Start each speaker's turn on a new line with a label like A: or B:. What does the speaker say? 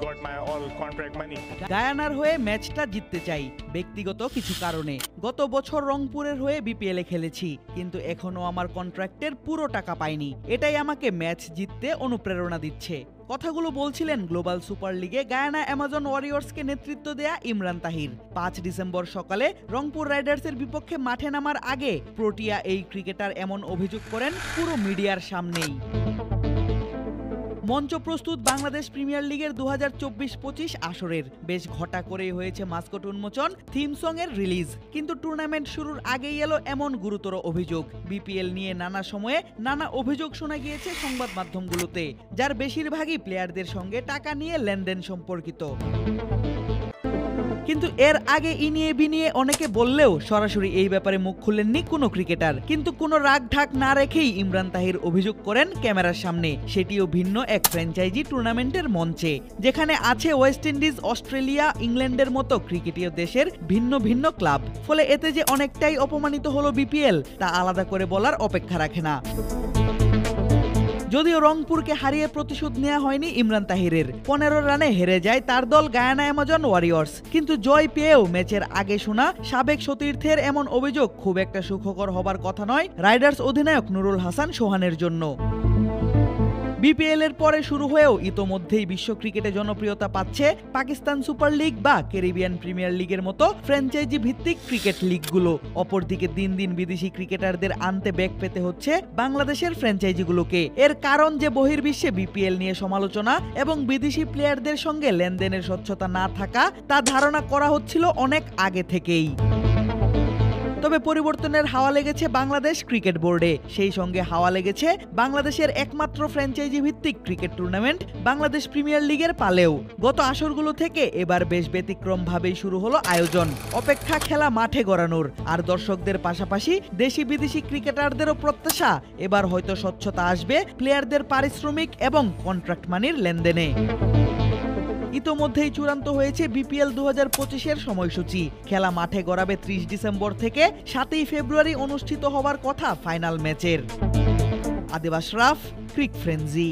A: got my all contract money.
B: গায়ানার হয়ে ম্যাচটা জিততে চাই ব্যক্তিগত কিছু কারণে। গত বছর রংপুরের হয়ে বিপিএলে খেলেছি, কিন্তু এখনো আমার কন্ট্রাক্টের পুরো টাকা পাইনি। এটাই আমাকে ম্যাচ জিততে অনুপ্রেরণা দিচ্ছে। কথাগুলো বলছিলেন গ্লোবাল সুপার লিগে গায়ানা অ্যামাজন ওয়ারিয়র্সকে নেতৃত্ব দেয়া ইমরান তাহির। ৫ ডিসেম্বর সকালে রংপুর রাইডার্সের বিপক্ষে মাঠে নামার আগে প্রোটিয়া এই ক্রিকেটার এমন অভিযোগ করেন পুরো মিডিয়ার সামনেই। মঞ্চ প্রস্তুত বাংলাদেশ প্রিমিয়ার লিগের ২০২৪-২৫ আসরের বেশ ঘটা করেই হয়েছে মাস্কট উন্মোচন, থিম সং এর রিলিজ। কিন্তু টুর্নামেন্ট শুরুর আগেই এলো এমন গুরুতর অভিযোগ। বিপিএল নিয়ে নানা সময়ে নানা অভিযোগ শোনা গিয়েছে সংবাদ মাধ্যমগুলোতে, যার বেশিরভাগই প্লেয়ারদের সঙ্গে টাকা নিয়ে লেনদেন সম্পর্কিত। কিন্তু এর আগে ইনিয়ে বিনিয়ে অনেকে বললেও সরাসরি এই ব্যাপারে মুখ খুলেননি কোনো ক্রিকেটার। কিন্তু কোনো রাগ ঢাক না রেখেই ইমরান তাহির অভিযোগ করেন ক্যামেরার সামনে, সেটিও ভিন্ন এক ফ্র্যাঞ্চাইজি টুর্নামেন্টের মঞ্চে, যেখানে আছে ওয়েস্ট ইন্ডিজ, অস্ট্রেলিয়া, ইংল্যান্ডের মতো ক্রিকেটীয় দেশের ভিন্ন ভিন্ন ক্লাব। ফলে এতে যে অনেকটাই অপমানিত হলো বিপিএল, তা আলাদা করে বলার অপেক্ষা রাখে না। যদিও রংপুরকে হারিয়ে প্রতিশোধ নেওয়া হয়নি ইমরান তাহিরের, ১৫ রানে হেরে যায় তার দল গায়ানা অ্যামাজন ওয়ারিয়র্স। কিন্তু জয় পেয়েও ম্যাচের আগে শোনা সাবেক সতীর্থের এমন অভিযোগ খুব একটা সুখকর হবার কথা নয় রাইডার্স অধিনায়ক নুরুল হাসান সোহানের জন্য। বিপিএল এর পরে শুরু হয়েও ইতোমধ্যেই বিশ্ব ক্রিকেটে জনপ্রিয়তা পাচ্ছে পাকিস্তান সুপার লিগ বা ক্যারিবিয়ান প্রিমিয়ার লিগের মতো ফ্র্যাঞ্চাইজি ভিত্তিক ক্রিকেট লিগগুলো। অপরদিকে দিন দিন বিদেশি ক্রিকেটারদের আনতে বেগ পেতে হচ্ছে বাংলাদেশের ফ্র্যাঞ্চাইজিগুলোকে। এর কারণ যে বহির্বিশ্বে বিপিএল নিয়ে সমালোচনা এবং বিদেশি প্লেয়ারদের সঙ্গে লেনদেনের স্বচ্ছতা না থাকা, তা ধারণা করা হচ্ছিল অনেক আগে থেকেই। তবে পরিবর্তনের হাওয়া লেগেছে বাংলাদেশ ক্রিকেট বোর্ডে, সেই সঙ্গে হাওয়া লেগেছে বাংলাদেশের একমাত্র ফ্র্যাঞ্চাইজি ভিত্তিক ক্রিকেট টুর্নামেন্ট বাংলাদেশ প্রিমিয়ার লিগের পালেও। গত আসরগুলো থেকে এবার বেশ ব্যতিক্রমভাবেই শুরু হলো আয়োজন। অপেক্ষা খেলা মাঠে গড়ানোর, আর দর্শকদের পাশাপাশি দেশি বিদেশি ক্রিকেটারদেরও প্রত্যাশা এবার হয়তো স্বচ্ছতা আসবে প্লেয়ারদের পারিশ্রমিক এবং কন্ট্রাক্ট মানির লেনদেনে। ইতোমধ্যেই চূড়ান্ত হয়েছে বিপিএল ২০২৫-এর সময়সূচি। খেলা মাঠে গড়াবে ৩০ ডিসেম্বর থেকে ৭ই ফেব্রুয়ারি অনুষ্ঠিত হবার কথা ফাইনাল ম্যাচের। আদিব আশরাফ, ক্রিক ফ্রেঞ্জি।